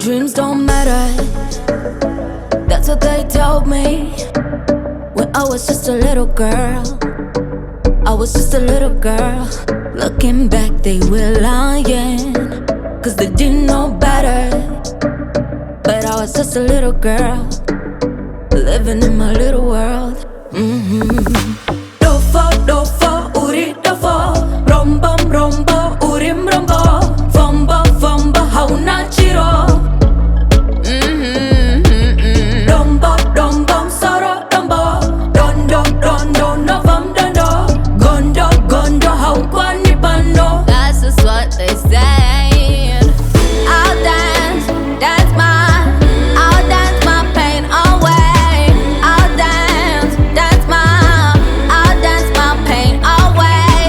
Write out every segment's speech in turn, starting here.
dreams don't matter. That's what they told me when I was just a little girl. I was just a little girl. Looking back, they were lying, 'cause they didn't know better. But I was just a little girl, living in my little world. Dofo, dofo, uri dofo. Rombo, rombo, urim rombo. Fombo, fombo, hauna chiro. Dombo, dombo, soro, dombo. Dondo, dondo, novam, dondo. Gondo, gondo, haukwani bando. That's just what they say. I'll dance, that's mine. I'll dance my pain away. I'll dance, that's mine. I'll dance my pain away.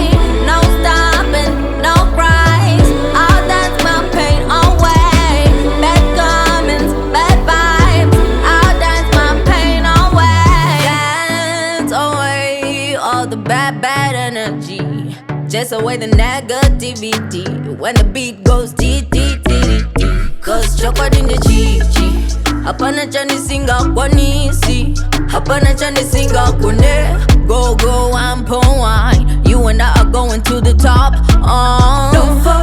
No stopping, no cries. I'll dance my pain away. Bad comments, bad vibes. I'll dance my pain away. Dance away all the bad energy. Just away the negativity. When the beat goes T-T-T-T. 'Cause chocolate in the chi-chi. Hapana chani singa kwa nisi. Hapana chani singa kune. Go, go, I'm wine. You and I are going to the top. Dofo,